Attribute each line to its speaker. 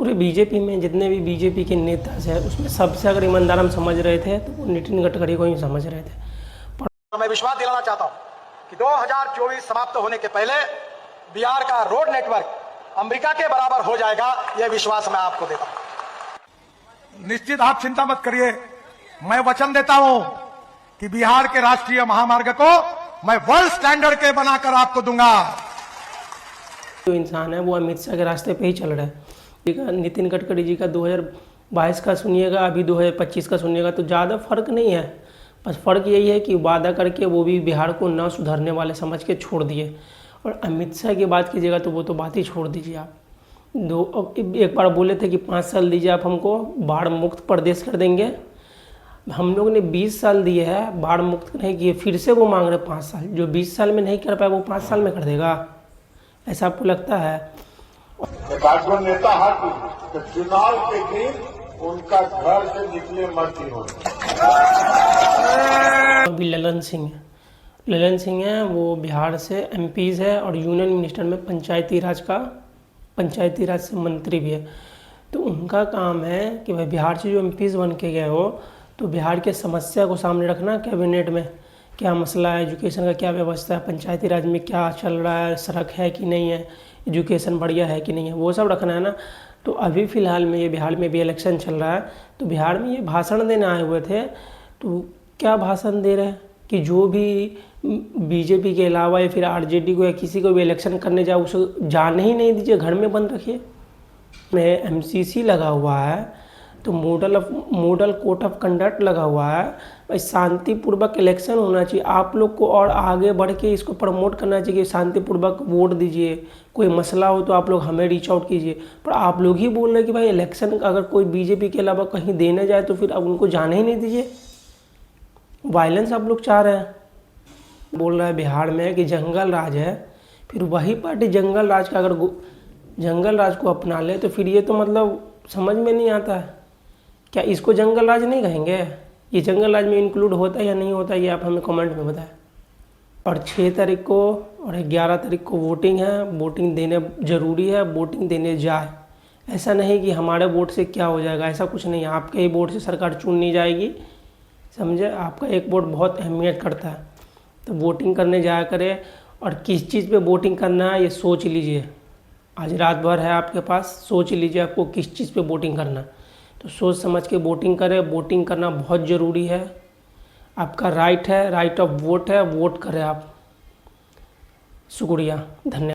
Speaker 1: पूरे बीजेपी में जितने भी बीजेपी के नेता हैं उसमें सबसे अगर ईमानदार हम समझ रहे थे तो वो नितिन गडकरी को ही समझ रहे थे।
Speaker 2: मैं विश्वास दिलाना चाहता हूं कि 2024 समाप्त होने के पहले बिहार का रोड नेटवर्क अमेरिका के बराबर हो जाएगा, यह विश्वास मैं आपको देता हूं। निश्चित आप चिंता मत करिए, मैं वचन देता हूं कि बिहार के राष्ट्रीय महामार्ग को मैं वर्ल्ड स्टैंडर्ड के बनाकर आपको दूंगा।
Speaker 1: जो इंसान है वो अमित शाह के रास्ते पे ही चल रहा है। नितिन गडकरी जी का 2022 का सुनिएगा, अभी 2025 का सुनिएगा तो ज़्यादा फर्क नहीं है। बस फ़र्क यही है कि वादा करके वो भी बिहार को ना सुधरने वाले समझ के छोड़ दिए। और अमित शाह की बात कीजिएगा तो वो तो बात ही छोड़ दीजिए आप। एक बार बोले थे कि 5 साल दीजिए आप हमको, बाढ़ मुक्त प्रदेश कर देंगे। हम लोग ने 20 साल दिए हैं, बाढ़ मुक्त नहीं किए, फिर से वो मांग रहे 5 साल। जो 20 साल में नहीं कर पाए वो 5 साल में कर देगा, ऐसा आपको लगता है?
Speaker 3: भाजपा नेता तो चुनाव के दिन उनका घर से निकले मत ही हो।
Speaker 1: अभी ललन सिंह है, वो बिहार से एमपीज है और यूनियन मिनिस्टर में पंचायती राज से मंत्री भी है। तो उनका काम है कि भाई बिहार से जो एमपीज बन के गए हो तो बिहार के समस्या को सामने रखना, कैबिनेट में क्या मसला है, एजुकेशन का क्या व्यवस्था है, पंचायती राज में क्या चल रहा है, सड़क है कि नहीं है, एजुकेशन बढ़िया है कि नहीं है, वो सब रखना है ना। तो अभी फ़िलहाल में ये बिहार में भी इलेक्शन चल रहा है, तो बिहार में ये भाषण देने आए हुए थे। तो क्या भाषण दे रहे हैं कि जो भी बीजेपी के अलावा या फिर आरजेडी को या किसी को भी इलेक्शन करने जाए उसे जाने ही नहीं दीजिए, घर में बंद रखिए। में एमसीसी लगा हुआ है तो मॉडल कोड ऑफ कंडक्ट लगा हुआ है। भाई शांतिपूर्वक इलेक्शन होना चाहिए। आप लोग को और आगे बढ़ के इसको प्रमोट करना चाहिए कि शांतिपूर्वक वोट दीजिए, कोई मसला हो तो आप लोग हमें रीच आउट कीजिए। पर आप लोग ही बोल रहे हैं कि भाई इलेक्शन अगर कोई बीजेपी के अलावा कहीं देने जाए तो फिर अब उनको जाने ही नहीं दीजिए। वायलेंस आप लोग चाह रहे हैं। बोल रहा है बिहार में कि जंगल राज है, फिर वही पार्टी जंगल राज का अगर जंगल राज को अपना ले तो फिर ये तो मतलब समझ में नहीं आता है। क्या इसको जंगल राज नहीं कहेंगे? ये जंगल राज में इंक्लूड होता है या नहीं होता, ये आप हमें कमेंट में बताएं। और 6 तारीख को और 11 तारीख को वोटिंग है, वोटिंग देने ज़रूरी है, वोटिंग देने जाए। ऐसा नहीं कि हमारे वोट से क्या हो जाएगा, ऐसा कुछ नहीं है। आपके ही वोट से सरकार चुन नहीं जाएगी, समझे? आपका एक वोट बहुत अहमियत करता है। तो वोटिंग करने जाया करें, और किस चीज़ पे वोटिंग करना है ये सोच लीजिए। आज रात भर है आपके पास, सोच लीजिए आपको किस चीज़ पे वोटिंग करना है। तो सोच समझ के वोटिंग करें। वोटिंग करना बहुत ज़रूरी है, आपका राइट है, राइट ऑफ वोट है, वोट करें आप। शुक्रिया, धन्यवाद।